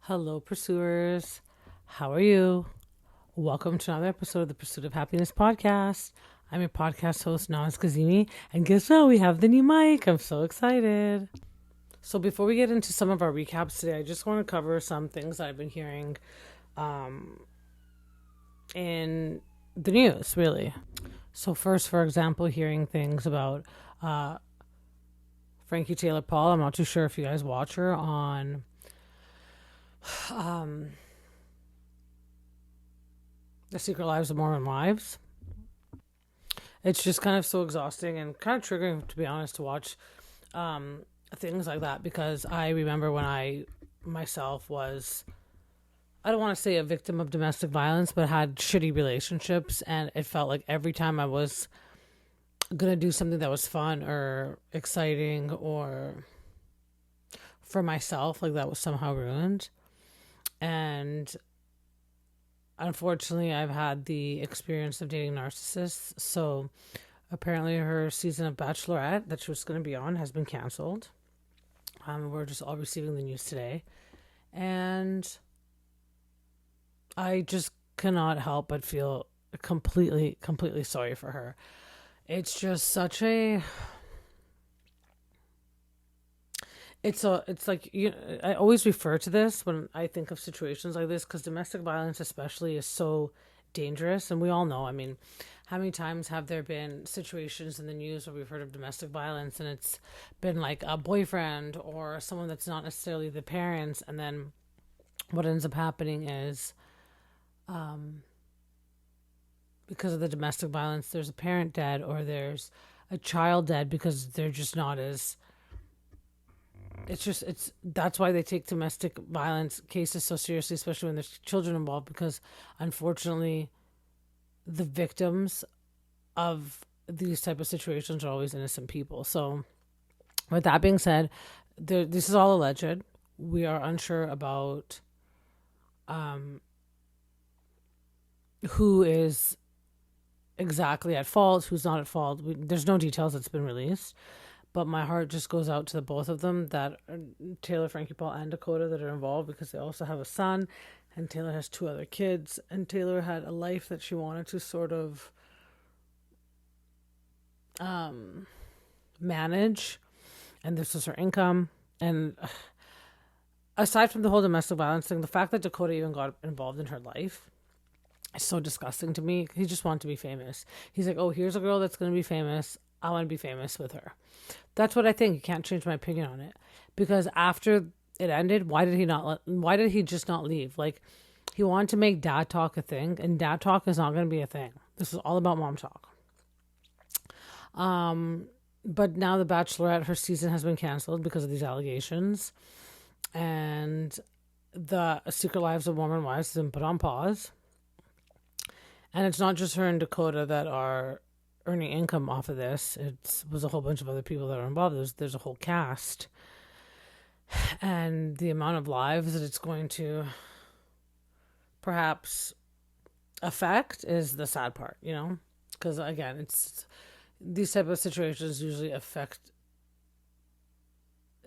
Hello, pursuers. How are you? Welcome to another episode of the Pursuit of Happiness podcast. I'm your podcast host, Naz Kazimi, and guess what? We have the new mic. I'm so excited. So before we get into some of our recaps today, I just want to cover some things that I've been hearing in the news, really. So first, for example, hearing things about Frankie Taylor Paul. I'm not too sure if you guys watch her on The Secret Lives of Mormon Wives. It's just kind of so exhausting and kind of triggering, to be honest, to watch things like that, because I remember when I myself was, I don't want to say a victim of domestic violence, but had shitty relationships, and it felt like every time I was gonna do something that was fun or exciting or for myself, like that was somehow ruined. And unfortunately, I've had the experience of dating narcissists. So apparently her season of Bachelorette that she was going to be on has been canceled. We're just all receiving the news today. And I just cannot help but feel completely sorry for her. It's just such a... It's like, I always refer to this when I think of situations like this, because domestic violence especially is so dangerous. And we all know, I mean, how many times have there been situations in the news where we've heard of domestic violence and it's been like a boyfriend or someone that's not necessarily the parents, and then what ends up happening is because of the domestic violence, there's a parent dead or there's a child dead because they're just not as... That's why they take domestic violence cases so seriously, especially when there's children involved, because unfortunately the victims of these type of situations are always innocent people. So with that being said, this is all alleged. We are unsure about who is exactly at fault, who's not at fault. There's no details that's been released. But my heart just goes out to the both of them, that Taylor, Frankie Paul, and Dakota, that are involved, because they also have a son, and Taylor has 2 other kids, and Taylor had a life that she wanted to sort of manage, and this was her income. And aside from the whole domestic violence thing, the fact that Dakota even got involved in her life is so disgusting to me. He just wanted to be famous. He's like, oh, here's a girl that's going to be famous. I want to be famous with her. That's what I think. You can't change my opinion on it, because after it ended, why did he just not leave? Like, he wanted to make dad talk a thing, and dad talk is not going to be a thing. This is all about mom talk. But now the Bachelorette, her season has been canceled because of these allegations, and the Secret Lives of Mormon Wives has been put on pause. And it's not just her and Dakota that are earning income off of this. It was a whole bunch of other people that are involved. There's a whole cast, and the amount of lives that it's going to perhaps affect is the sad part, because again, it's these type of situations usually affect.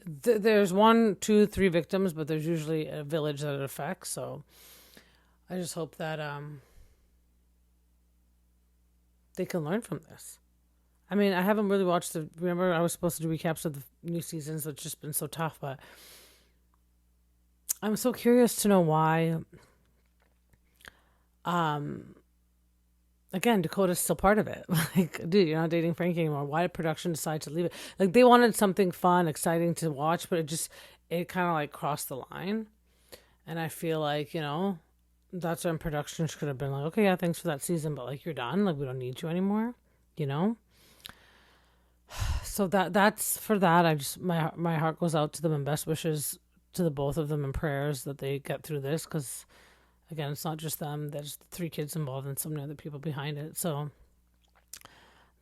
There's 1, 2, 3 victims, but there's usually a village that it affects. So I just hope that they can learn from this. I mean, I haven't really watched remember I was supposed to do recaps of the new seasons, so it's just been so tough, but I'm so curious to know why again, Dakota's still part of it. Like, dude, you're not dating Frankie anymore. Why did production decide to leave it? Like, they wanted something fun, exciting to watch, but it kind of like crossed the line. And I feel like, that's when production could have been like, okay, yeah, thanks for that season, but like, you're done. Like, we don't need you anymore, So that's for that. My heart goes out to them, and best wishes to the both of them, and prayers that they get through this, because again, it's not just them. There's 3 kids involved and so many other people behind it. So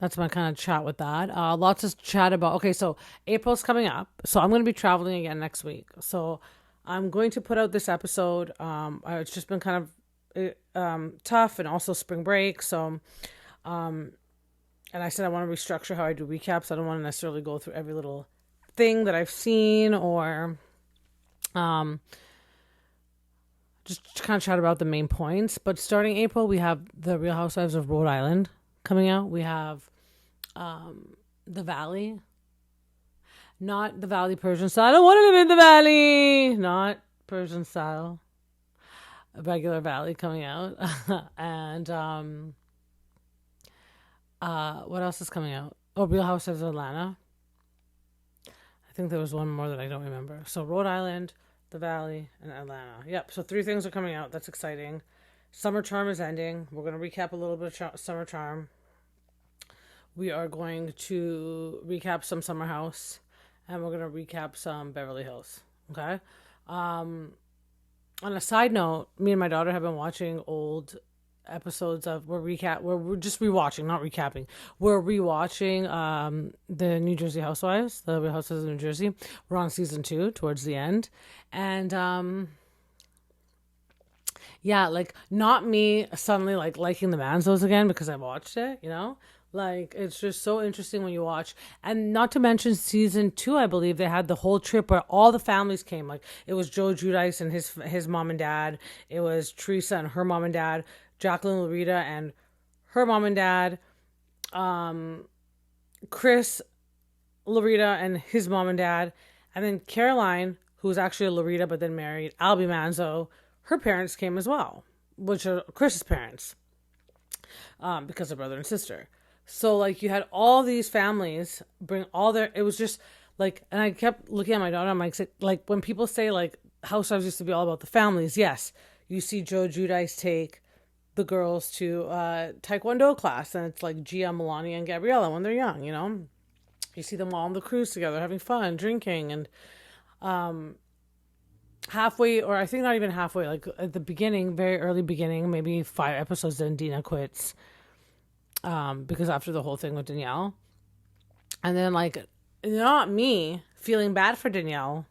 that's my kind of chat with that. Lots of chat about, okay, so April's coming up. So I'm going to be traveling again next week. So I'm going to put out this episode. It's just been kind of tough, and also spring break. So, and I said I want to restructure how I do recaps. I don't want to necessarily go through every little thing that I've seen or just to kind of chat about the main points. But starting April, we have the Real Housewives of Rhode Island coming out. We have the Valley. Not the Valley Persian style. I don't want to live in the Valley. Not Persian style. A regular Valley coming out. And what else is coming out? Oh, Real Housewives of Atlanta. I think there was one more that I don't remember. So Rhode Island, the Valley, and Atlanta. Yep. So 3 things are coming out. That's exciting. Summer Charm is ending. We're going to recap a little bit of Summer Charm. We are going to recap some Summer House. And we're going to recap some Beverly Hills. Okay? On a side note, me and my daughter have been watching old episodes of we're just rewatching, not recapping. We're rewatching the New Jersey Housewives, the Real Housewives of New Jersey. We're on season 2 towards the end. And yeah, like not me suddenly like liking the Manzos again because I watched it, you know? Like, it's just so interesting when you watch. And not to mention season 2, I believe, they had the whole trip where all the families came. Like, it was Joe Giudice and his mom and dad. It was Teresa and her mom and dad. Jacqueline Loretta and her mom and dad. Chris Loretta and his mom and dad. And then Caroline, who was actually a Loretta but then married Albie Manzo, her parents came as well, which are Chris's parents, because they're brother and sister. So, like, you had all these families bring all their... It was just, like... And I kept looking at my daughter. I'm like, when people say, like, Housewives used to be all about the families, yes. You see Joe Giudice take the girls to Taekwondo class. And it's, like, Gia, Melania, and Gabriella when they're young, you know? You see them all on the cruise together, having fun, drinking. And halfway, or I think not even halfway, like, at the beginning, very early beginning, maybe 5 episodes, then Dina quits. Because after the whole thing with Danielle. And then, like, not me feeling bad for Danielle,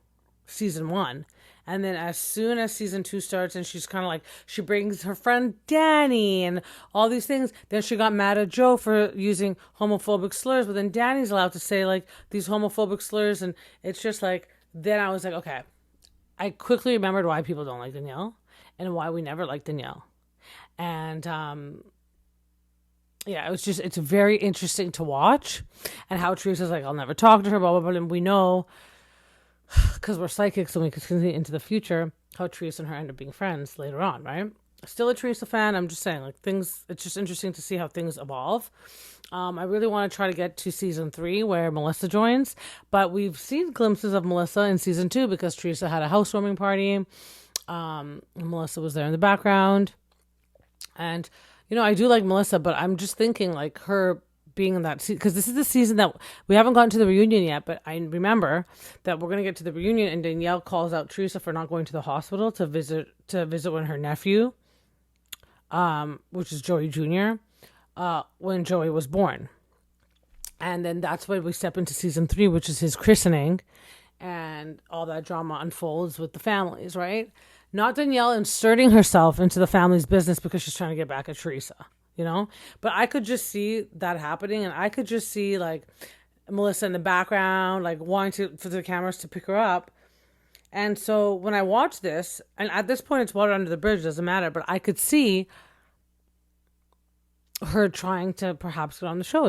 season 1. And then as soon as season 2 starts and she's kind of like, she brings her friend Danny and all these things. Then she got mad at Joe for using homophobic slurs. But then Danny's allowed to say, like, these homophobic slurs. And it's just like, then I was like, okay. I quickly remembered why people don't like Danielle and why we never liked Danielle. And, yeah, it's very interesting to watch. And how Teresa's like, I'll never talk to her, blah, blah, blah. And we know, because we're psychics and we can see into the future, how Teresa and her end up being friends later on, right? Still a Teresa fan. I'm just saying, like, things, it's just interesting to see how things evolve. I really want to try to get to season 3 where Melissa joins. But we've seen glimpses of Melissa in season 2 because Teresa had a housewarming party. Melissa was there in the background. And... You know, I do like Melissa, but I'm just thinking, like, her being in that season, because this is the season that we haven't gotten to the reunion yet, but I remember that we're going to get to the reunion, and Danielle calls out Teresa for not going to the hospital to visit when her nephew, which is Joey Jr., when Joey was born. And then that's when we step into season 3, which is his christening, and all that drama unfolds with the families, right? Not Danielle inserting herself into the family's business because she's trying to get back at Teresa, you know? But I could just see that happening, and I could just see, like, Melissa in the background, like, wanting for the cameras to pick her up. And so when I watched this, and at this point it's water under the bridge, doesn't matter, but I could see her trying to perhaps get on the show.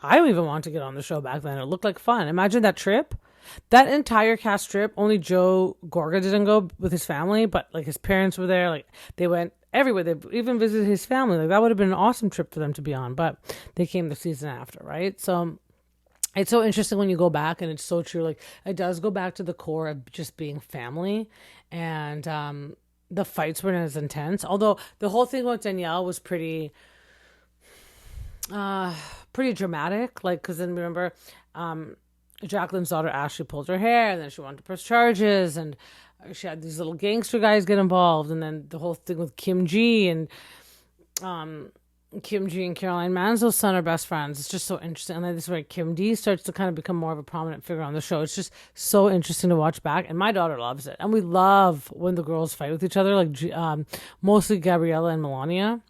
I don't even want to get on the show back then. It looked like fun. Imagine that trip. That entire cast trip, only Joe Gorga didn't go with his family, but, like, his parents were there. Like, they went everywhere. They even visited his family. Like, that would have been an awesome trip for them to be on, but they came the season after, right? So it's so interesting when you go back, and it's so true. Like, it does go back to the core of just being family, and the fights weren't as intense. Although the whole thing with Danielle was pretty dramatic. Like, because then remember, Jacqueline's daughter Ashley pulled her hair, and then she wanted to press charges, and she had these little gangster guys get involved, and then the whole thing with Kim G and Caroline Manzo's son are best friends. It's just so interesting. And then this is where Kim D starts to kind of become more of a prominent figure on the show. It's just so interesting to watch back, and my daughter loves it. And we love when the girls fight with each other, like mostly Gabriella and Melania.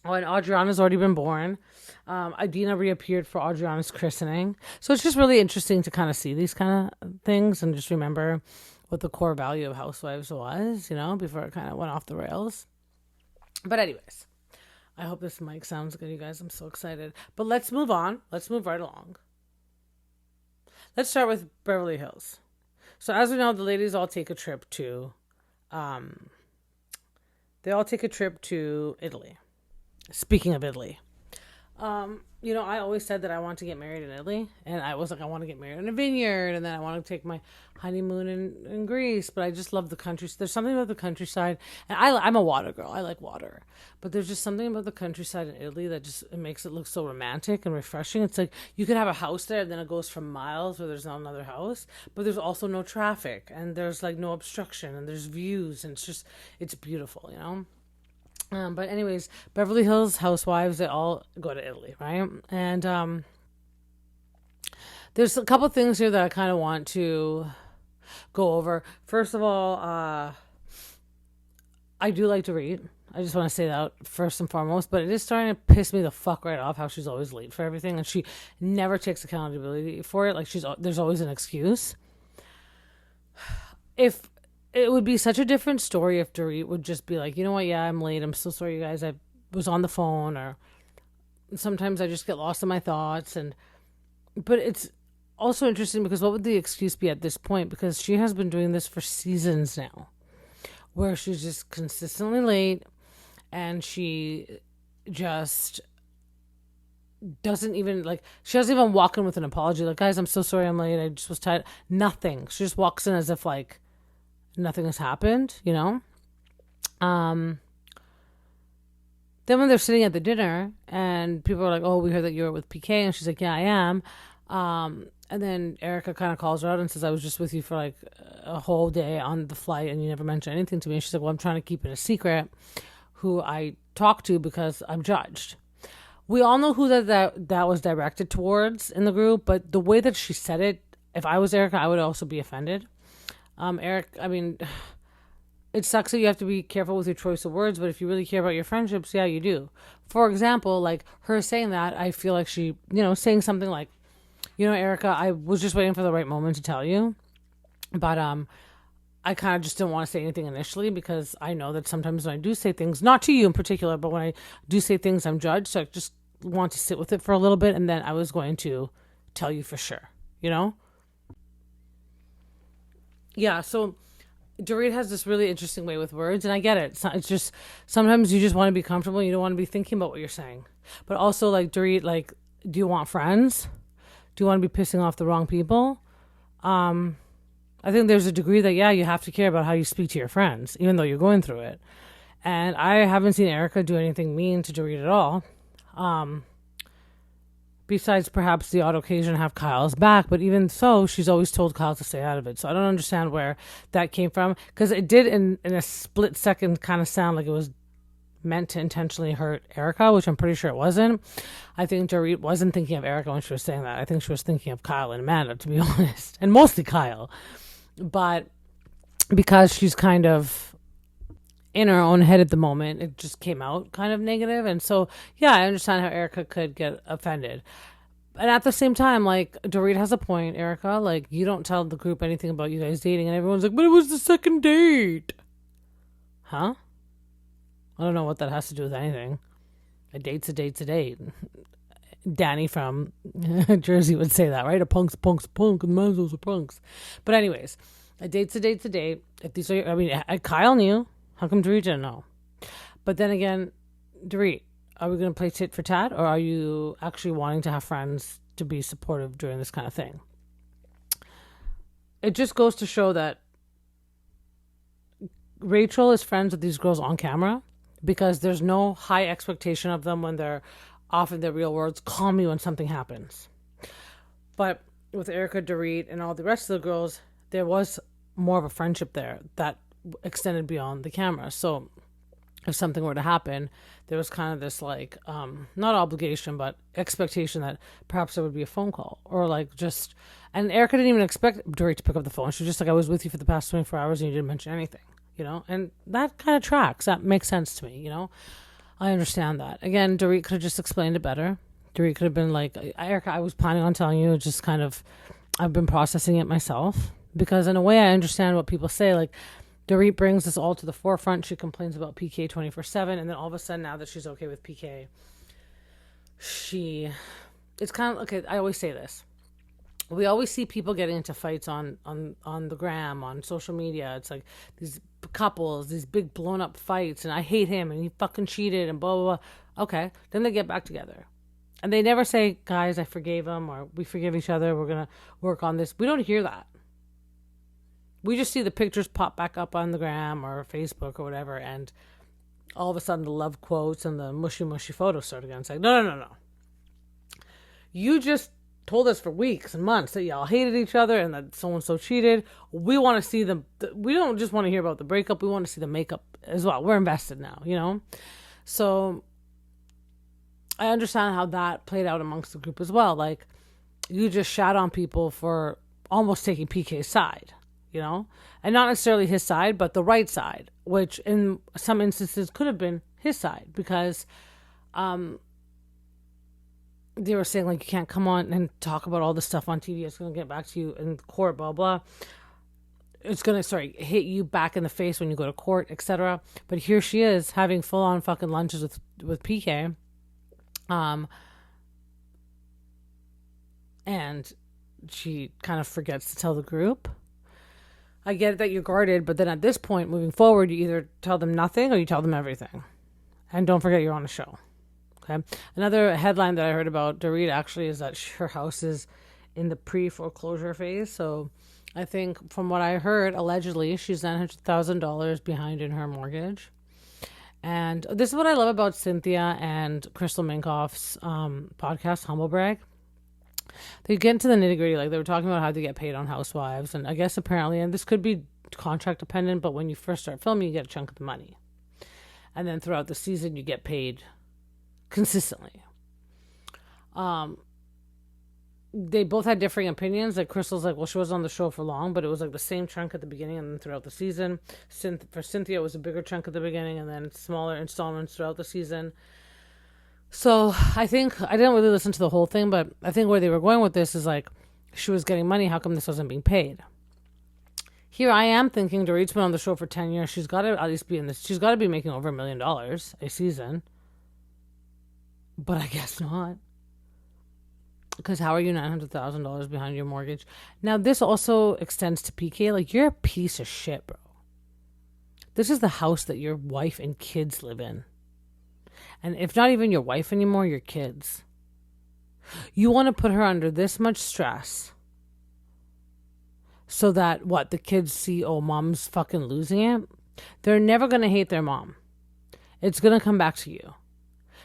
Oh, and Adriana's already been born. Idina reappeared for Adriana's christening. So it's just really interesting to kind of see these kind of things and just remember what the core value of Housewives was, before it kind of went off the rails. But anyways, I hope this mic sounds good, you guys. I'm so excited. But let's move on. Let's move right along. Let's start with Beverly Hills. So as we know, the ladies all take a trip to, Italy. Speaking of Italy, I always said that I want to get married in Italy, and I was like, I want to get married in a vineyard, and then I want to take my honeymoon in Greece. But I just love the country. There's something about the countryside, and I'm a water girl. I like water, but there's just something about the countryside in Italy that just it makes it look so romantic and refreshing. It's like you could have a house there, and then it goes for miles where there's not another house, but there's also no traffic, and there's like no obstruction, and there's views, and it's beautiful, But anyways, Beverly Hills Housewives, they all go to Italy, right? And there's a couple things here that I kind of want to go over. First of all, I do like Dorit. I just want to say that first and foremost, but it is starting to piss me the fuck right off how she's always late for everything, and she never takes accountability for it. Like there's always an excuse. It would be such a different story if Dorit would just be like, you know what, yeah, I'm late. I'm so sorry, you guys. I was on the phone, or sometimes I just get lost in my thoughts. But it's also interesting because what would the excuse be at this point? Because she has been doing this for seasons now, where she's just consistently late, and she just doesn't even she doesn't even walk in with an apology. Like, guys, I'm so sorry I'm late. I just was tired. Nothing. She just walks in as if nothing has happened, Then when they're sitting at the dinner and people are like, oh, we heard that you were with PK, and she's like, yeah, I am. And then Erika kind of calls her out and says, I was just with you for a whole day on the flight, and you never mentioned anything to me. And she's like, well, I'm trying to keep it a secret who I talk to because I'm judged. We all know who that was directed towards in the group, but the way that she said it, if I was Erika, I would also be offended. Eric, I mean, it sucks that you have to be careful with your choice of words, but if you really care about your friendships, yeah, you do. For example, her saying that, I feel like she, saying something like, Erika, I was just waiting for the right moment to tell you, but I kind of just didn't want to say anything initially because I know that sometimes when I do say things, not to you in particular, but when I do say things, I'm judged, so I just want to sit with it for a little bit, and then I was going to tell you for sure, Yeah, so Dorit has this really interesting way with words, and I get it. It's just sometimes you just want to be comfortable. You don't want to be thinking about what you're saying. But also, Dorit, do you want friends? Do you want to be pissing off the wrong people? I think there's a degree that, yeah, you have to care about how you speak to your friends, even though you're going through it. And I haven't seen Erika do anything mean to Dorit at all. Besides perhaps the odd occasion have Kyle's back, but even so, she's always told Kyle to stay out of it. So I don't understand where that came from, because it did in a split second kind of sound like it was meant to intentionally hurt Erika, which I'm pretty sure it wasn't. I think Dorit wasn't thinking of Erika when she was saying that. I think she was thinking of Kyle and Amanda, to be honest, and mostly Kyle. But because she's kind of in her own head at the moment, it just came out kind of negative. And so, yeah, I understand how Erika could get offended. And at the same time, Dorit has a point, Erika. You don't tell the group anything about you guys dating, and everyone's like, but it was the second date. Huh? I don't know what that has to do with anything. A date's a date's a date. Danny from Jersey would say that, right? A punk's a punk's a punk, and Manzo's a punks. But anyways, a date's a date's a date. If these are, Kyle knew. How come Dorit didn't know? But then again, Dorit, are we going to play tit for tat, or are you actually wanting to have friends to be supportive during this kind of thing? It just goes to show that Rachel is friends with these girls on camera because there's no high expectation of them when they're off in their real worlds. Call me when something happens. But with Erika, Dorit, and all the rest of the girls, there was more of a friendship there that extended beyond the camera. So if something were to happen, there was kind of this not obligation, but expectation that perhaps there would be a phone call or and Erika didn't even expect Dorit to pick up the phone. She was just I was with you for the past 24 hours and you didn't mention anything, and that kind of tracks. That makes sense to me, I understand that. Again, Dorit could have just explained it better. Dorit could have been Erika, I was planning on telling you, just kind of, I've been processing it myself. Because in a way, I understand what people say. Like, Dorit brings this all to the forefront. She complains about PK 24/7, and then all of a sudden, now that she's okay with PK, it's kind of okay. I always say this. We always see people getting into fights on the gram, on social media. It's like these couples, these big blown up fights, and I hate him, and he fucking cheated, and blah, blah, blah. Okay, then they get back together. And they never say, guys, I forgave him, or we forgive each other, we're going to work on this. We don't hear that. We just see the pictures pop back up on the gram or Facebook or whatever, and all of a sudden the love quotes and the mushy photos start again. It's like, no. You just told us for weeks and months that y'all hated each other and that so-and-so cheated. We want to see them. We don't just want to hear about the breakup. We want to see the makeup as well. We're invested now, you know? So I understand how that played out amongst the group as well. Like, you just shat on people for almost taking PK's side, you know? And not necessarily his side, but the right side, which in some instances could have been his side, because they were saying, like, you can't come on and talk about all this stuff on TV. It's going to get back to you in court, blah, blah. It's going to, hit you back in the face when you go to court, etc. But here she is having full-on fucking lunches with PK. And she kind of forgets to tell the group. I get it that you're guarded, but then at this point, moving forward, you either tell them nothing or you tell them everything. And don't forget you're on a show. Okay. Another headline that I heard about Dorit actually is that her house is in the pre-foreclosure phase. So I think from what I heard, allegedly, she's $900,000 behind in her mortgage. And this is what I love about Cynthia and Crystal Minkoff's podcast, Humble Brag. They get into the nitty gritty. Like, they were talking about how they get paid on Housewives. And I guess apparently, and this could be contract dependent, but when you first start filming, you get a chunk of the money. And then throughout the season, you get paid consistently. They both had differing opinions. Like, Crystal's like, well, she was on the show for long, but it was like the same chunk at the beginning and then throughout the season. For Cynthia, it was a bigger chunk at the beginning and then smaller installments throughout the season. So I think, I didn't really listen to the whole thing, but I think where they were going with this is like, she was getting money. How come this wasn't being paid? Here I am thinking, Dorit's been on the show for 10 years. She's got to at least be in this. She's got to be making over $1 million a season. But I guess not. Because how are you $900,000 behind your mortgage? Now, this also extends to PK. Like, you're a piece of shit, bro. This is the house that your wife and kids live in. And if not even your wife anymore, your kids. You want to put her under this much stress so that, the kids see, oh, mom's fucking losing it? They're never going to hate their mom. It's going to come back to you.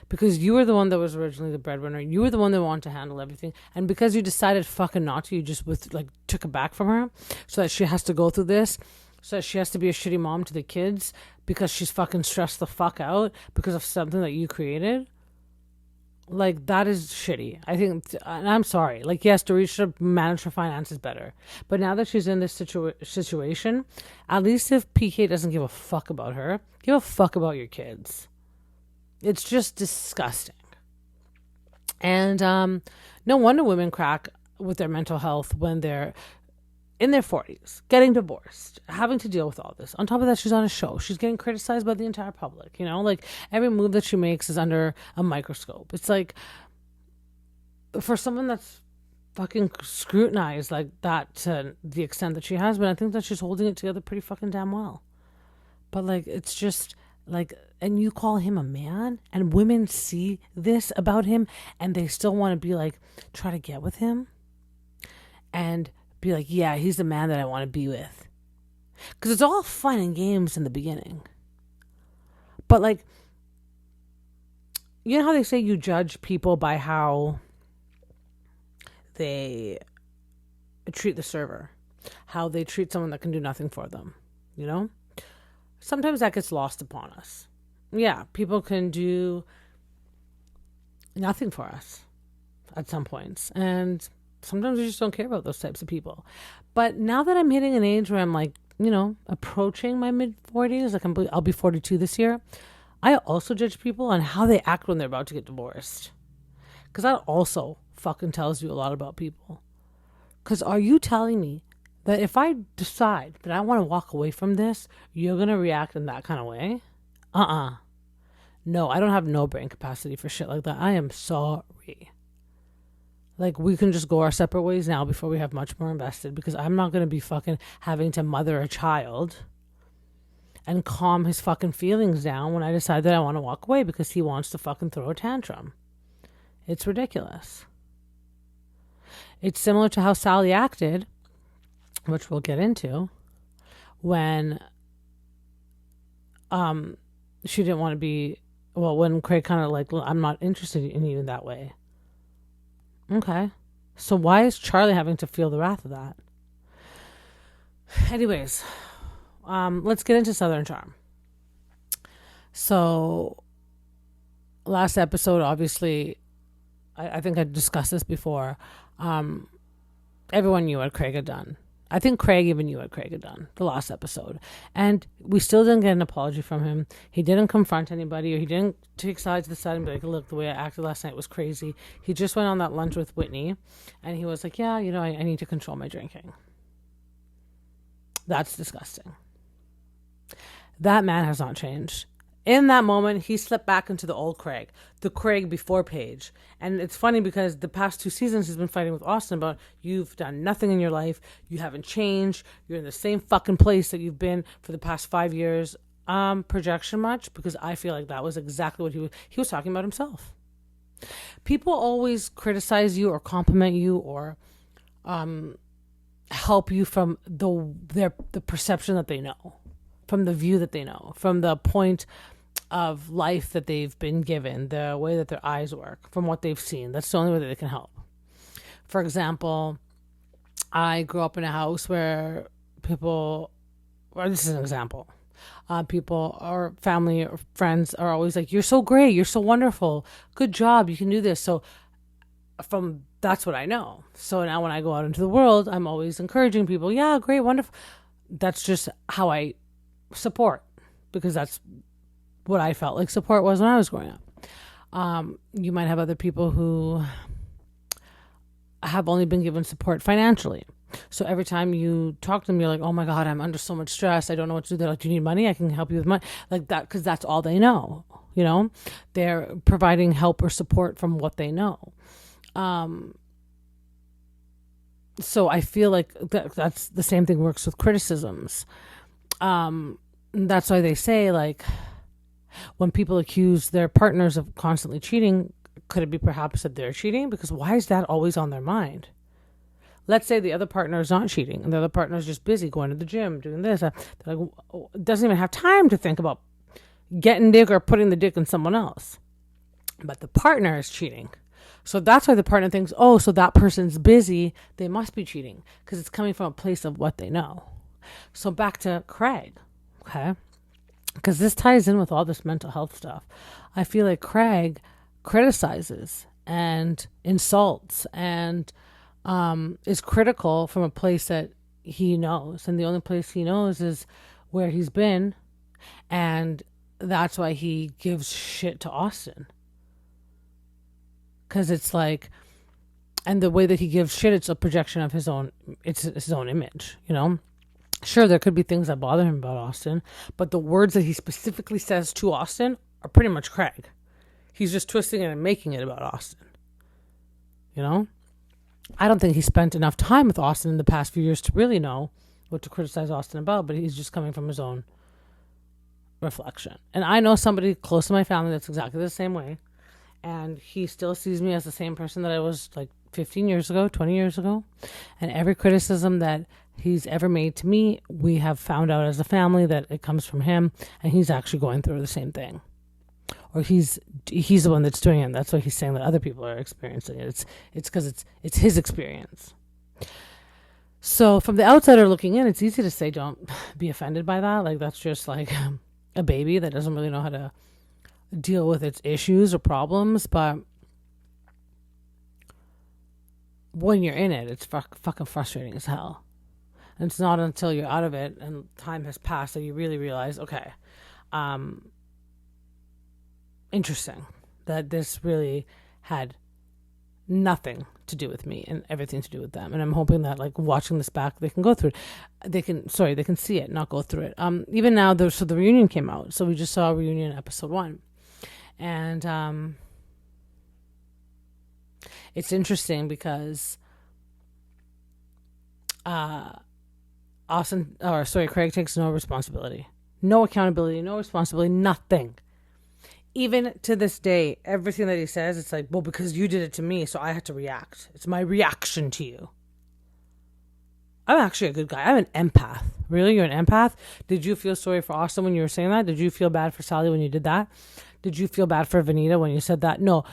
Because you were the one that was originally the breadwinner. You were the one that wanted to handle everything. And because you decided fucking not to, you just took it back from her so that she has to go through this. So that she has to be a shitty mom to the kids because she's fucking stressed the fuck out because of something that you created. Like, that is shitty. I think, and I'm sorry. Like, yes, Dorit should manage her finances better. But now that she's in this situation, at least if PK doesn't give a fuck about her, give a fuck about your kids. It's just disgusting. And no wonder women crack with their mental health when they're in their 40s, getting divorced, having to deal with all this. On top of that, she's on a show. She's getting criticized by the entire public. You know, like, every move that she makes is under a microscope. It's like, for someone that's fucking scrutinized like that to the extent that she has been, I think that she's holding it together pretty fucking damn well. But, like, it's just... like, and you call him a man, and women see this about him, and they still want to be like, try to get with him, and be like, yeah, he's the man that I want to be with. Because it's all fun and games in the beginning. But, like, you know how they say you judge people by how they treat the server, how they treat someone that can do nothing for them, you know? Sometimes that gets lost upon us. Yeah, people can do nothing for us at some points. And sometimes we just don't care about those types of people. But now that I'm hitting an age where I'm like, you know, approaching my mid-40s, like I'll be 42 this year, I also judge people on how they act when they're about to get divorced. Because that also fucking tells you a lot about people. Because are you telling me that if I decide that I want to walk away from this, you're going to react in that kind of way? No, I don't have no brain capacity for shit like that. I am sorry. Like, we can just go our separate ways now before we have much more invested, because I'm not going to be fucking having to mother a child and calm his fucking feelings down when I decide that I want to walk away because he wants to fucking throw a tantrum. It's ridiculous. It's similar to how Salley acted, which we'll get into, when she didn't want to be, well, when Craig kind of like, I'm not interested in you in that way. Okay. So why is Charlie having to feel the wrath of that? Anyways, let's get into Southern Charm. So last episode, obviously, I think I discussed this before. Everyone knew what Craig had done. I think Craig even knew what Craig had done the last episode. And we still didn't get an apology from him. He didn't confront anybody, or he didn't take sides of the side and be like, look, the way I acted last night was crazy. He just went on that lunch with Whitney and he was like, yeah, you know, I need to control my drinking. That's disgusting. That man has not changed. In that moment, he slipped back into the old Craig, the Craig before Paige. And it's funny because the past 2 seasons he's been fighting with Austen about, you've done nothing in your life, you haven't changed, you're in the same fucking place that you've been for the past 5 years. Projection much? Because I feel like that was exactly what he was talking about himself. People always criticize you or compliment you or help you from the perception that they know, from the view that they know, from the point of life that they've been given, the way that their eyes work, from what they've seen. That's the only way that they can help. For example, I grew up in a house where people, or this is an example, people or family or friends are always like, you're so great, you're so wonderful, good job, you can do this. So that's what I know. So now when I go out into the world, I'm always encouraging people, yeah, great, wonderful. That's just how I support, because that's what I felt like support was when I was growing up. You might have other people who have only been given support financially. So every time you talk to them, you're like, oh my God, I'm under so much stress. I don't know what to do. They're like, do you need money? I can help you with money. Like that, because that's all they know. You know, they're providing help or support from what they know. So I feel like that's the same thing works with criticisms. That's why they say, like, when people accuse their partners of constantly cheating, could it be perhaps that they're cheating? Because why is that always on their mind? Let's say the other partner is not cheating and the other partner is just busy going to the gym, doing this. They're like, doesn't even have time to think about getting dick or putting the dick in someone else. But the partner is cheating. So that's why the partner thinks, oh, so that person's busy, they must be cheating, because it's coming from a place of what they know. So back to Craig, okay? Because this ties in with all this mental health stuff. I feel like Craig criticizes and insults and is critical from a place that he knows. And the only place he knows is where he's been. And that's why he gives shit to Austen. Because it's like, and the way that he gives shit, it's a projection of his own image, you know? Sure, there could be things that bother him about Austen, but the words that he specifically says to Austen are pretty much Craig. He's just twisting it and making it about Austen. You know? I don't think he spent enough time with Austen in the past few years to really know what to criticize Austen about, but he's just coming from his own reflection. And I know somebody close to my family that's exactly the same way, and he still sees me as the same person that I was like 15 years ago, 20 years ago. And every criticism that he's ever made to me, we have found out as a family that it comes from him, and he's actually going through the same thing. Or he's the one that's doing it. That's why he's saying that other people are experiencing it. It's because it's his experience. So from the outsider looking in, it's easy to say don't be offended by that. Like, that's just like a baby that doesn't really know how to deal with its issues or problems. But when you're in it, it's fucking frustrating as hell. And it's not until you're out of it and time has passed that you really realize, okay, interesting that this really had nothing to do with me and everything to do with them. And I'm hoping that like watching this back, they can go through it. They can see it, not go through it. Even now, the reunion came out. So we just saw a reunion episode 1. And it's interesting because Craig takes no responsibility. No accountability, no responsibility, nothing. Even to this day, everything that he says, it's like, well, because you did it to me, so I had to react. It's my reaction to you. I'm actually a good guy. I'm an empath. Really? You're an empath? Did you feel sorry for Austen when you were saying that? Did you feel bad for Salley when you did that? Did you feel bad for Venita when you said that? No.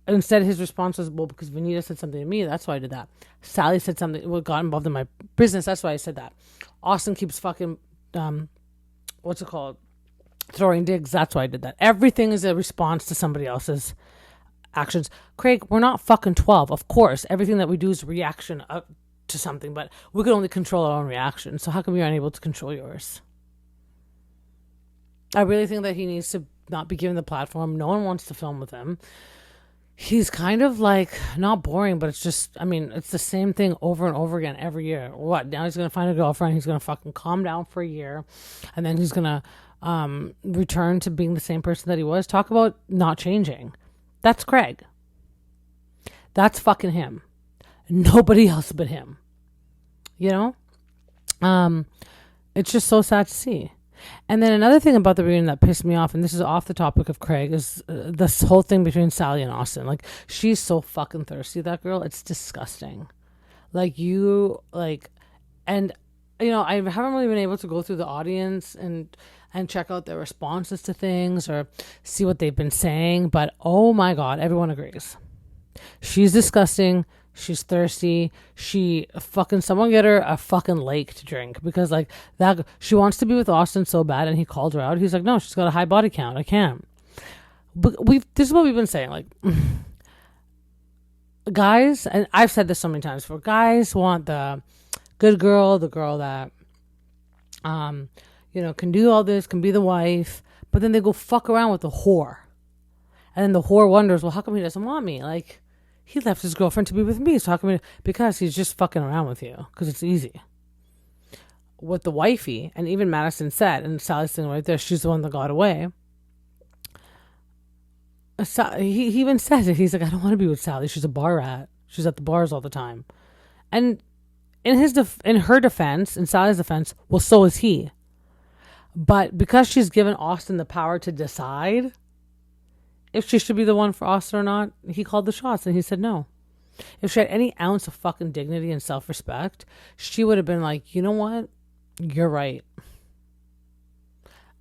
Instead, his response was, well, because Venita said something to me, that's why I did that. Salley said something, got involved in my business, that's why I said that. Austen keeps fucking, throwing digs, that's why I did that. Everything is a response to somebody else's actions. Craig, we're not fucking 12. Of course, everything that we do is a reaction to something, but we can only control our own reaction. So how come you're unable to control yours? I really think that he needs to not be given the platform. No one wants to film with him. He's kind of like, not boring, but it's just, I mean, it's the same thing over and over again every year. What? Now he's going to find a girlfriend. He's going to fucking calm down for a year. And then he's going to return to being the same person that he was. Talk about not changing. That's Craig. That's fucking him. Nobody else but him. You know? It's just so sad to see. And then another thing about the reunion that pissed me off, and this is off the topic of Craig, is this whole thing between Salley and Austen. Like, she's so fucking thirsty, that girl. It's disgusting. Like, and, you know, I haven't really been able to go through the audience and check out their responses to things or see what they've been saying. But, oh my God, everyone agrees. She's disgusting. She's thirsty. Someone get her a fucking lake to drink, because like that, she wants to be with Austen so bad, and he called her out. He's like, no, she's got a high body count. I can't. But this is what we've been saying. Like, guys, and I've said this so many times before, guys want the good girl, the girl that, you know, can do all this, can be the wife, but then they go fuck around with the whore. And then the whore wonders, well, how come he doesn't want me? Like, he left his girlfriend to be with me. So how come because he's just fucking around with you. Because it's easy. With the wifey, and even Madison said, and Sally's sitting right there, she's the one that got away. He even says it. He's like, I don't want to be with Salley. She's a bar rat. She's at the bars all the time. And in her defense, in Sally's defense, well, so is he. But because she's given Austen the power to decide if she should be the one for Austen or not, he called the shots, and he said no. If she had any ounce of fucking dignity and self-respect, she would have been like, you know what? You're right.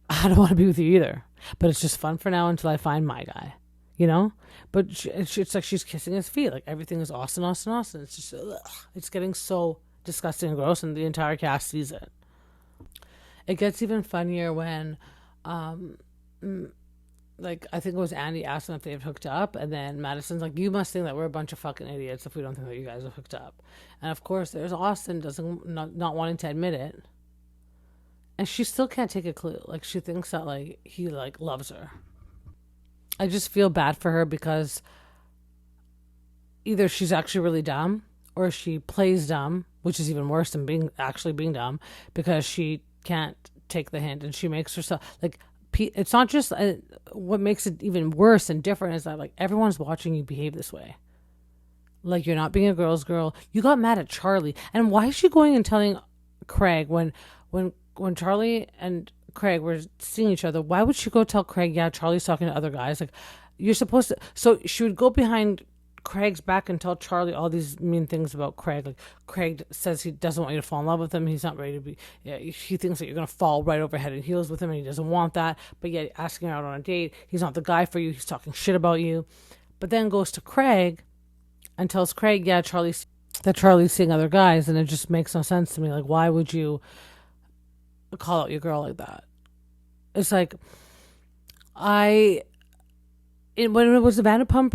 I don't want to be with you either. But it's just fun for now until I find my guy. You know? But it's like she's kissing his feet. Like, everything is Austen, Austen, Austen. It's just, it's getting so disgusting and gross, and the entire cast sees it. It gets even funnier when, like, I think it was Andy asked them if they've hooked up, and then Madison's like, you must think that we're a bunch of fucking idiots if we don't think that you guys have hooked up. And of course, there's Austen not wanting to admit it, and she still can't take a clue. Like, she thinks that, like, he, like, loves her. I just feel bad for her, because either she's actually really dumb, or she plays dumb, which is even worse than being dumb, because she can't take the hint, and she makes herself, like, it's not just what makes it even worse and different is that, like, everyone's watching you behave this way. Like, you're not being a girl's girl. You got mad at Charlie, and why is she going and telling Craig when Charlie and Craig were seeing each other? Why would she go tell Craig, yeah, Charlie's talking to other guys? Like, you're supposed to. So she would go behind Craig's back and tell Charlie all these mean things about Craig. Like, Craig says he doesn't want you to fall in love with him. He's not ready to be. Yeah, he thinks that you're gonna fall right over head and heels with him, and he doesn't want that. But yet, asking her out on a date, he's not the guy for you. He's talking shit about you. But then goes to Craig and tells Craig, yeah, Charlie's seeing other guys, and it just makes no sense to me. Like, why would you call out your girl like that? It's like, when it was the Vanderpump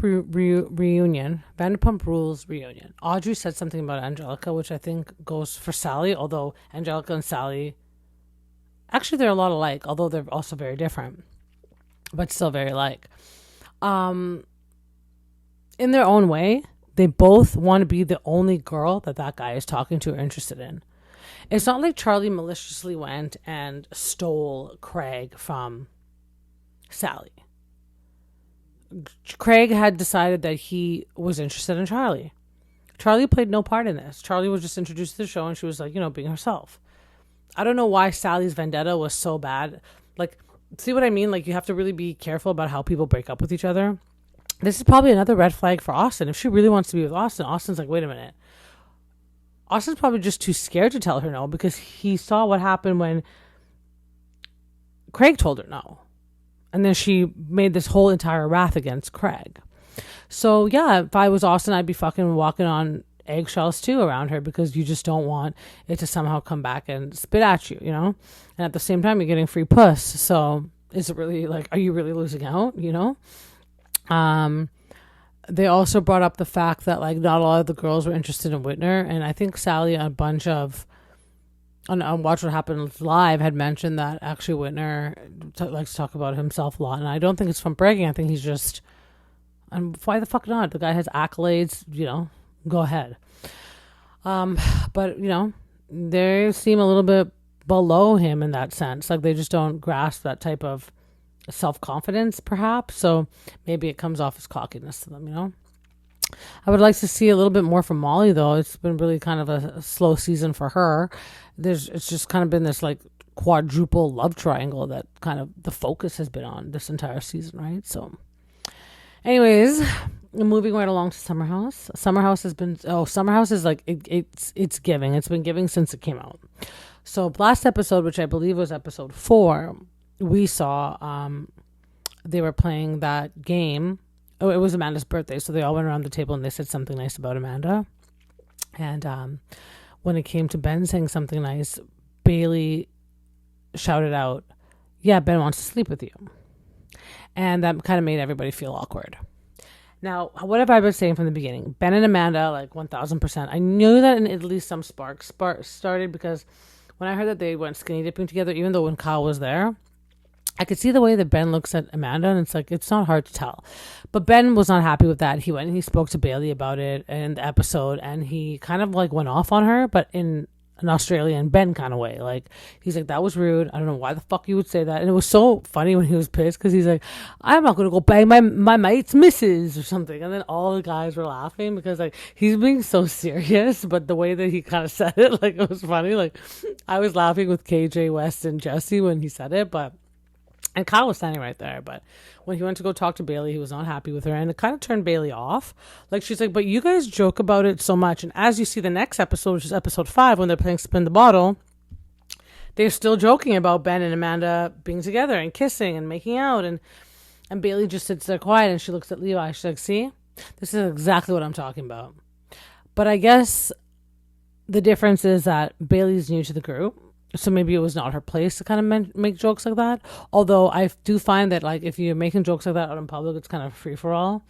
reunion, Vanderpump Rules reunion, Audrey said something about Angelica, which I think goes for Salley, although Angelica and Salley, actually they're a lot alike, although they're also very different, but still very alike. In their own way, They both want to be the only girl that guy is talking to or interested in. It's not like Charlie maliciously went and stole Craig from Salley. Craig had decided that he was interested in Charlie. Charlie played no part in this. Charlie was just introduced to the show and she was like, being herself. I don't know why Sally's vendetta was so bad. Like, see what I mean? Like, you have to really be careful about how people break up with each other. This is probably another red flag for Austen. If she really wants to be with Austen, Austen's like, wait a minute. Austen's probably just too scared to tell her no because he saw what happened when Craig told her no. And then she made this whole entire wrath against Craig. So, yeah, if I was Austen, I'd be fucking walking on eggshells too around her because you just don't want it to somehow come back and spit at you, And at the same time, you're getting free puss. So is it really like, are you really losing out, They also brought up the fact that like not a lot of the girls were interested in Whitner. And I think Salley, a bunch of on Watch What Happens Live had mentioned that actually Whitner likes to talk about himself a lot. And I don't think it's from bragging. I think he's just, and why the fuck not? The guy has accolades, go ahead. But, they seem a little bit below him in that sense. Like they just don't grasp that type of self-confidence, perhaps. So maybe it comes off as cockiness to them, I would like to see a little bit more from Molly, though. It's been really kind of a slow season for her. It's just kind of been this like quadruple love triangle that kind of the focus has been on this entire season, right? So anyways, moving right along to Summer House. Summer House is like, it's giving. It's been giving since it came out. So last episode, which I believe was episode 4, we saw they were playing that game. Oh, it was Amanda's birthday, so they all went around the table and they said something nice about Amanda. And when it came to Ben saying something nice, Bailey shouted out, "Yeah, Ben wants to sleep with you." And that kind of made everybody feel awkward. Now, what have I been saying from the beginning? Ben and Amanda, like 1000%. I knew that in Italy some sparks started because when I heard that they went skinny dipping together, even though when Kyle was there, I could see the way that Ben looks at Amanda, and it's like, it's not hard to tell. But Ben was not happy with that. He went and he spoke to Bailey about it in the episode, and he kind of like went off on her, but in an Australian Ben kind of way. Like, he's like, that was rude. I don't know why the fuck you would say that. And it was so funny when he was pissed because he's like, I'm not going to go bang my mate's missus or something. And then all the guys were laughing because like he's being so serious, but the way that he kind of said it, like it was funny. Like I was laughing with KJ, West, and Jesse when he said it, and Kyle was standing right there, but when he went to go talk to Bailey, he was not happy with her, and it kind of turned Bailey off. Like, she's like, but you guys joke about it so much, and as you see the next episode, which is episode 5, when they're playing Spin the Bottle, they're still joking about Ben and Amanda being together and kissing and making out, and Bailey just sits there quiet, and she looks at Levi. She's like, see? This is exactly what I'm talking about. But I guess the difference is that Bailey's new to the group, so maybe it was not her place to kind of make jokes like that. Although I do find that like if you're making jokes like that out in public, it's kind of free for all.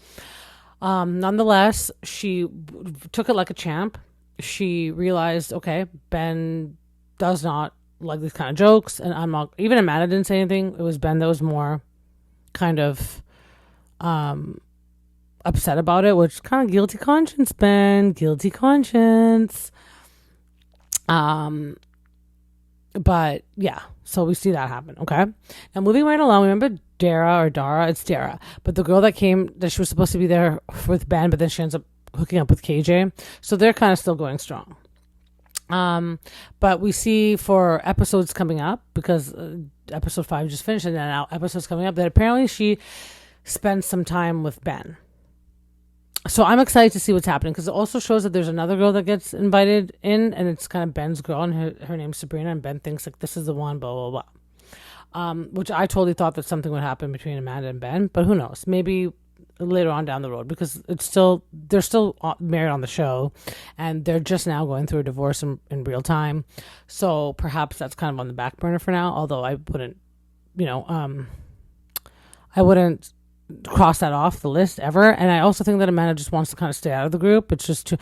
Nonetheless, she took it like a champ. She realized, okay, Ben does not like these kind of jokes, and I'm not. Even Amanda didn't say anything. It was Ben that was more kind of upset about it, which kind of guilty conscience, Ben, guilty conscience. But yeah, so we see that happen. Okay. Now moving right along, remember Dara? It's Dara. But the girl that came, that she was supposed to be there with Ben, but then she ends up hooking up with KJ. So they're kind of still going strong. But we see for episodes coming up, because episode 5 just finished, and then now episodes coming up, that apparently she spends some time with Ben. So I'm excited to see what's happening, because it also shows that there's another girl that gets invited in, and it's kind of Ben's girl, and her name's Sabrina, and Ben thinks like this is the one, blah blah blah. Which I totally thought that something would happen between Amanda and Ben, but who knows? Maybe later on down the road, because they're still married on the show, and they're just now going through a divorce in real time. So perhaps that's kind of on the back burner for now. Although I wouldn't, I wouldn't cross that off the list ever. And I also think that Amanda just wants to kind of stay out of the group. It's just too,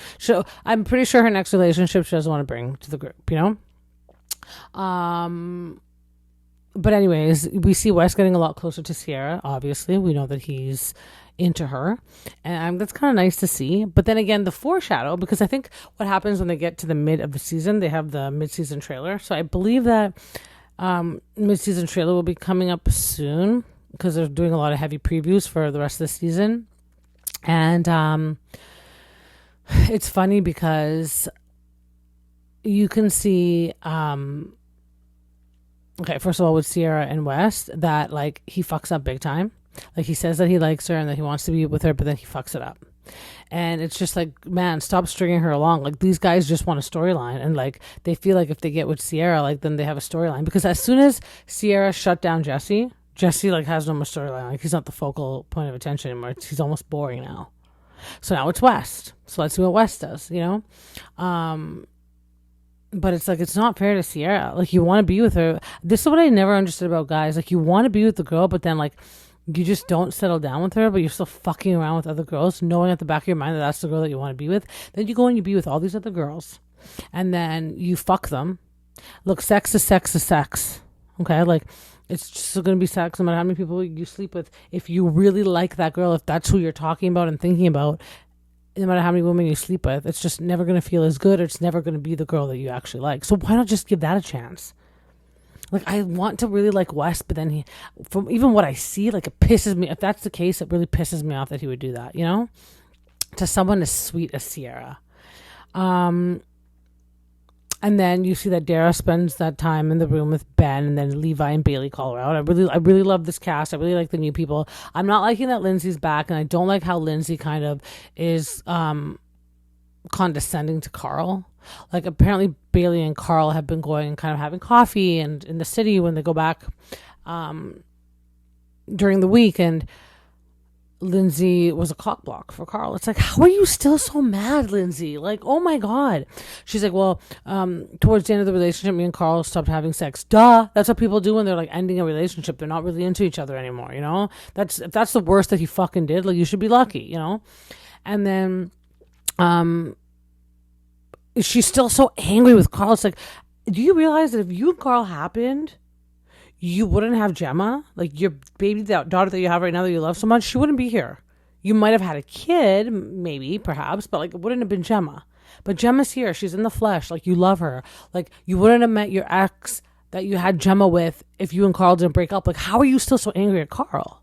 I'm pretty sure her next relationship she doesn't want to bring to the group, But anyways, we see Wes getting a lot closer to Ciara. Obviously, we know that he's into her, and that's kind of nice to see. But then again, the foreshadow, because I think what happens when they get to the mid of the season, they have the mid-season trailer. So I believe that mid-season trailer will be coming up soon, because they're doing a lot of heavy previews for the rest of the season. And it's funny because you can see okay, first of all, with Ciara and Wes, that like he fucks up big time. Like he says that he likes her and that he wants to be with her, but then he fucks it up. And it's just like, man, stop stringing her along. Like these guys just want a storyline, and like they feel like if they get with Ciara, like then they have a storyline. Because as soon as Ciara shut down Jesse like has no more storyline. Like he's not the focal point of attention anymore. He's almost boring now. So now it's West. So let's see what West does, you know? But it's like, it's not fair to Ciara. Like you want to be with her. This is what I never understood about guys. Like you want to be with the girl, but then like you just don't settle down with her, but you're still fucking around with other girls, knowing at the back of your mind that that's the girl that you want to be with. Then you go and you be with all these other girls, and then you fuck them. Look, sex is sex is sex. Okay? Like it's just going to be sex no matter how many people you sleep with. If you really like that girl, if that's who you're talking about and thinking about, no matter how many women you sleep with, it's just never going to feel as good, or it's never going to be the girl that you actually like. So why not just give that a chance? Like, I want to really like Wes, but then from even what I see, like, it pisses me. If that's the case, it really pisses me off that he would do that, you know? To someone as sweet as Ciara. And then you see that Dara spends that time in the room with Ben, and then Levi and Bailey call her out. I really love this cast. I really like the new people. I'm not liking that Lindsay's back, and I don't like how Lindsay kind of is condescending to Carl. Like apparently Bailey and Carl have been going and kind of having coffee and in the city when they go back during the week, and Lindsay was a cock block for Carl. It's like, how are you still so mad, Lindsay? Like, oh my God. She's like, well, towards the end of the relationship, me and Carl stopped having sex. Duh. That's what people do when they're like ending a relationship. They're not really into each other anymore, you know? If that's the worst that he fucking did, like, you should be lucky, you know? And then she's still so angry with Carl. It's like, do you realize that if you and Carl happened, you wouldn't have Gemma? Like your baby daughter that you have right now that you love so much, she wouldn't be here. You might have had a kid, maybe, perhaps, but like it wouldn't have been Gemma. But Gemma's here. She's in the flesh. Like you love her. Like you wouldn't have met your ex that you had Gemma with if you and Carl didn't break up. Like how are you still so angry at Carl?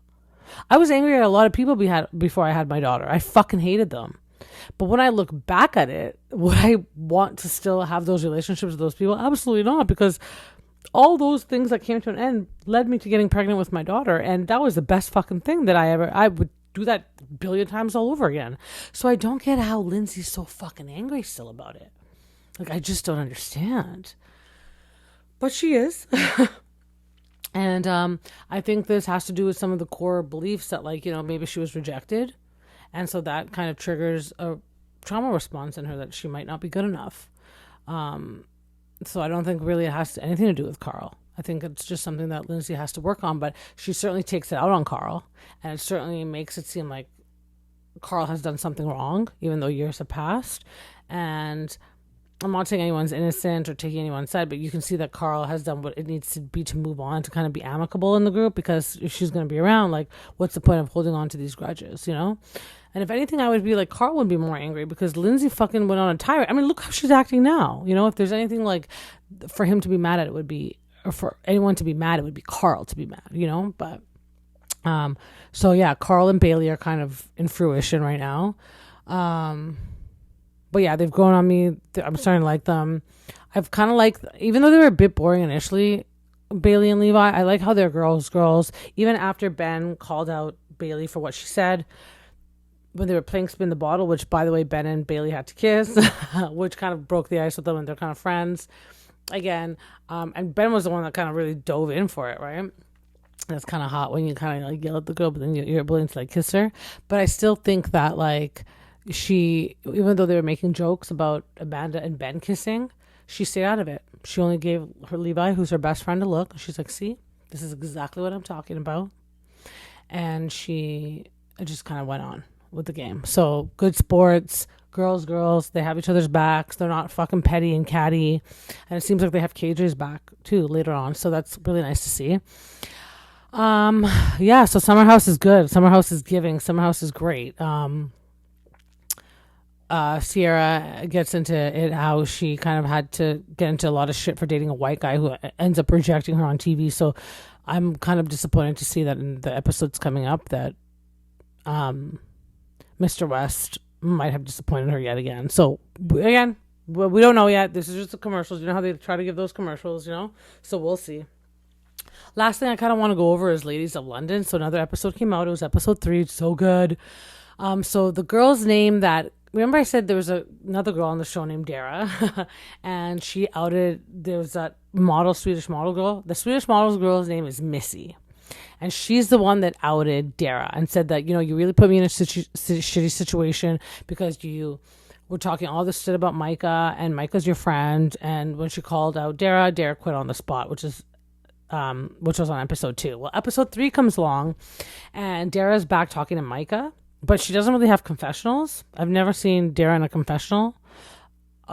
I was angry at a lot of people before I had my daughter. I fucking hated them. But when I look back at it, would I want to still have those relationships with those people? Absolutely not, because all those things that came to an end led me to getting pregnant with my daughter, and that was the best fucking thing that I would do that a billion times all over again. So I don't get how Lindsay's so fucking angry still about it. Like, I just don't understand. But she is. And I think this has to do with some of the core beliefs that, like, you know, maybe she was rejected, and so that kind of triggers a trauma response in her that she might not be good enough. So I don't think really it has anything to do with Carl. I think it's just something that Lindsay has to work on, but she certainly takes it out on Carl, and it certainly makes it seem like Carl has done something wrong, even though years have passed. And I'm not saying anyone's innocent or taking anyone's side, but you can see that Carl has done what it needs to be to move on, to kind of be amicable in the group, because if she's going to be around, like, what's the point of holding on to these grudges, you know? And if anything, I would be like, Carl would be more angry because Lindsay fucking went on a tirade. I mean, look how she's acting now. You know, if there's anything like for him to be mad at, it would be, or for anyone to be mad, it would be Carl to be mad, you know? But, so yeah, Carl and Bailey are kind of in fruition right now. But yeah, they've grown on me. I'm starting to like them. I've kind of liked, even though they were a bit boring initially, Bailey and Levi, I like how they're girls. Even after Ben called out Bailey for what she said, when they were playing Spin the Bottle, which, by the way, Ben and Bailey had to kiss, which kind of broke the ice with them, and they're kind of friends again. And Ben was the one that kind of really dove in for it, right? That's kind of hot when you kind of like yell at the girl, but then you're willing to like kiss her. But I still think that like she, even though they were making jokes about Amanda and Ben kissing, she stayed out of it. She only gave her Levi, who's her best friend, a look. She's like, see, this is exactly what I'm talking about. And she just kind of went on with the game. So good sports, girls. They have each other's backs. They're not fucking petty and catty. And it seems like they have KJ's back too later on. So that's really nice to see. Yeah, so Summer House is good. Summer House is giving. Summer House is great. Ciara gets into it, how she kind of had to get into a lot of shit for dating a white guy who ends up rejecting her on TV. So I'm kind of disappointed to see that in the episodes coming up that Mr. West might have disappointed her yet again. So again, we don't know yet. This is just the commercials. You know how they try to give those commercials, So we'll see. Last thing I kind of want to go over is Ladies of London. So another episode came out. It was episode 3. It's so good. So the girl's name that, remember I said there was another girl on the show named Dara, and she outed, there was that Swedish model girl. The Swedish model girl's name is Missy. And she's the one that outed Dara and said that, you really put me in a shitty situation because you were talking all this shit about Myka, and Myka's your friend. And when she called out Dara quit on the spot, which was on episode 2. Well, episode 3 comes along, and Dara's back talking to Myka, but she doesn't really have confessionals. I've never seen Dara in a confessional.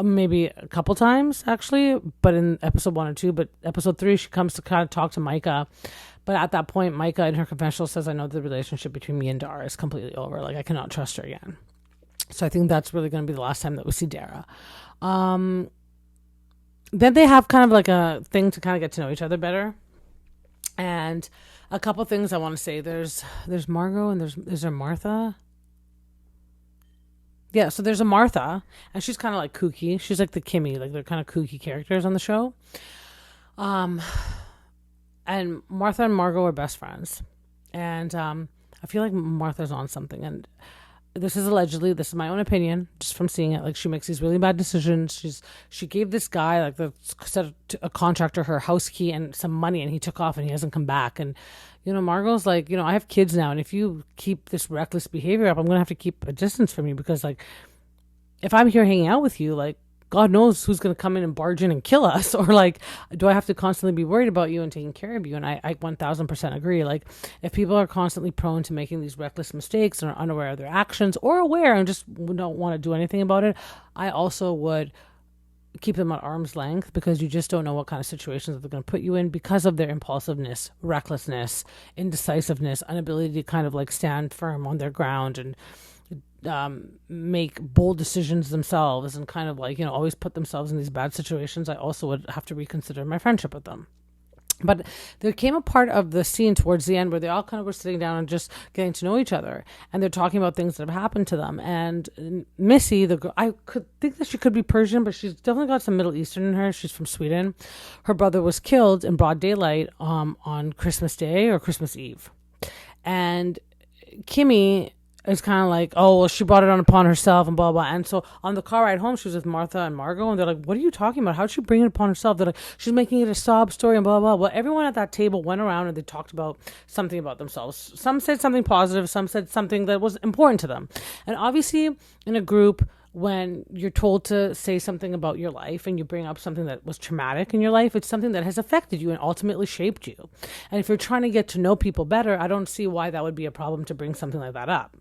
Maybe a couple times, actually, but in episode 1 or 2. But episode 3, she comes to kind of talk to Myka. But at that point, Myka in her confessional says, I know the relationship between me and Dara is completely over. Like, I cannot trust her again. So I think that's really going to be the last time that we see Dara. Then they have kind of like a thing to kind of get to know each other better. And a couple things I want to say. There's Margot and is there Martha? Yeah, so there's a Martha, and she's kind of like kooky. She's like the Kimmy, like they're kind of kooky characters on the show. And Martha and Margot are best friends. And I feel like Martha's on something. And this is allegedly, this is my own opinion, just from seeing it. Like, she makes these really bad decisions. She gave this guy, like, a contractor her house key and some money, and he took off and he hasn't come back. And, Margot's like, I have kids now, and if you keep this reckless behavior up, I'm going to have to keep a distance from you, because, like, if I'm here hanging out with you, like, God knows who's going to come in and barge in and kill us. Or, like, do I have to constantly be worried about you and taking care of you? And I 1000% agree. Like, if people are constantly prone to making these reckless mistakes and are unaware of their actions, or aware and just don't want to do anything about it, I also would keep them at arm's length, because you just don't know what kind of situations they're going to put you in because of their impulsiveness, recklessness, indecisiveness, inability to kind of like stand firm on their ground and make bold decisions themselves, and kind of like, always put themselves in these bad situations. I also would have to reconsider my friendship with them. But there came a part of the scene towards the end where they all kind of were sitting down and just getting to know each other, and they're talking about things that have happened to them. And Missy, the girl, I could think that she could be Persian, but she's definitely got some Middle Eastern in her. She's from Sweden. Her brother was killed in broad daylight on Christmas Day or Christmas Eve. And Kimmy is kind of like, oh, well, she brought it on upon herself and blah, blah. And so on the car ride home, she was with Martha and Margot, and they're like, what are you talking about? How'd she bring it upon herself? They're like, she's making it a sob story and blah, blah. Well, everyone at that table went around and they talked about something about themselves. Some said something positive. Some said something that was important to them. And obviously, in a group, when you're told to say something about your life and you bring up something that was traumatic in your life, it's something that has affected you and ultimately shaped you. And if you're trying to get to know people better, I don't see why that would be a problem to bring something like that up.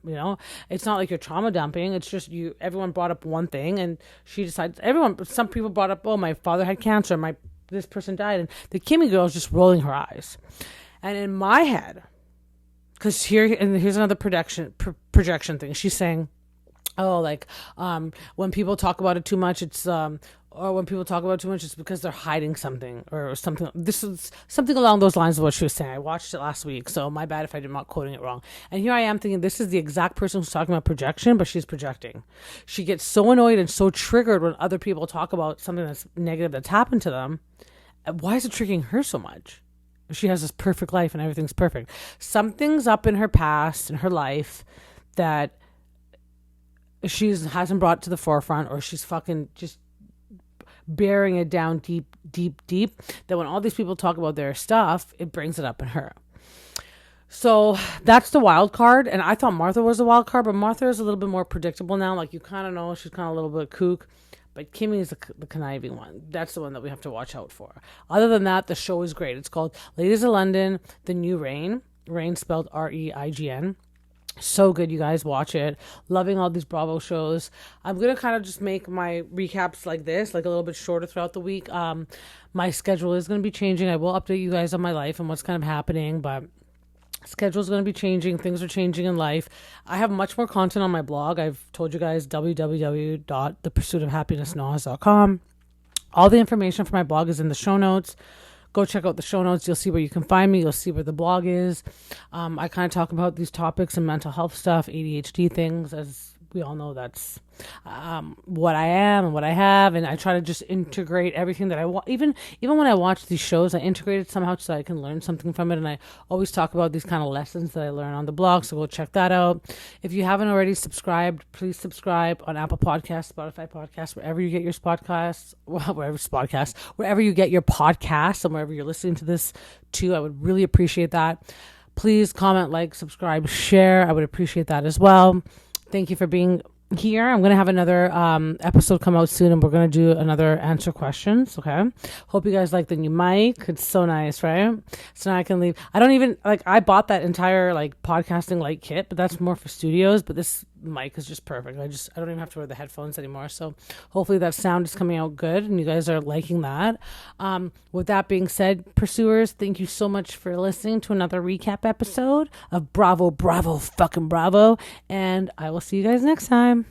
It's not like you're trauma dumping. It's just everyone brought up one thing, and she decides, some people brought up, oh, my father had cancer, this person died, and the Kimmy girl is just rolling her eyes. And in my head, because here's another projection thing, she's saying, oh, like, when people talk about it too much, it's, or when people talk about it too much, it's because they're hiding something or something. This is something along those lines of what she was saying. I watched it last week, so my bad if I'm not quoting it wrong. And here I am thinking this is the exact person who's talking about projection, but she's projecting. She gets so annoyed and so triggered when other people talk about something that's negative that's happened to them. Why is it triggering her so much? She has this perfect life and everything's perfect. Something's up in her past, in her life, that she hasn't brought to the forefront, or she's fucking just bearing it down deep, that when all these people talk about their stuff, it brings it up in her. So that's the wild card. And I thought Martha was the wild card, but Martha is a little bit more predictable now. Like, you kind of know she's kind of a little bit kook, but Kimmy is the conniving one. That's the one that we have to watch out for. Other than that, the show is great. It's called Ladies of London, The New Reign. Reign spelled R-E-I-G-N. So good, you guys. Watch it. Loving all these Bravo shows. I'm gonna kind of just make my recaps like this, like a little bit shorter throughout the week. My schedule is gonna be changing. I will update you guys on my life and what's kind of happening, but schedule is going to be changing. Things are changing in life. I have much more content on my blog. I've told you guys www.thepursuitofhappinessnos.com. All the information for my blog is in the show notes. Go check out the show notes. You'll see where you can find me. You'll see where the blog is. I kind of talk about these topics and mental health stuff, ADHD things. As we all know, that's what I am and what I have, and I try to just integrate everything that I want. Even when I watch these shows, I integrate it somehow so I can learn something from it. And I always talk about these kind of lessons that I learn on the blog. So go check that out. If you haven't already subscribed, please subscribe on Apple Podcasts, Spotify Podcasts, wherever you get your podcasts, wherever you get your podcasts, and wherever you're listening to this too. I would really appreciate that. Please comment, like, subscribe, share. I would appreciate that as well. Thank you for being here. I'm going to have another episode come out soon, and we're going to do another answer questions. Okay. Hope you guys like the new mic. It's so nice, right? So now I can leave. I don't even I bought that entire podcasting light kit, but that's more for studios. But this mic is just perfect. I don't even have to wear the headphones anymore. So hopefully that sound is coming out good and you guys are liking that. With that being said, pursuers, thank you so much for listening to another recap episode of Bravo, fucking Bravo. And I will see you guys next time.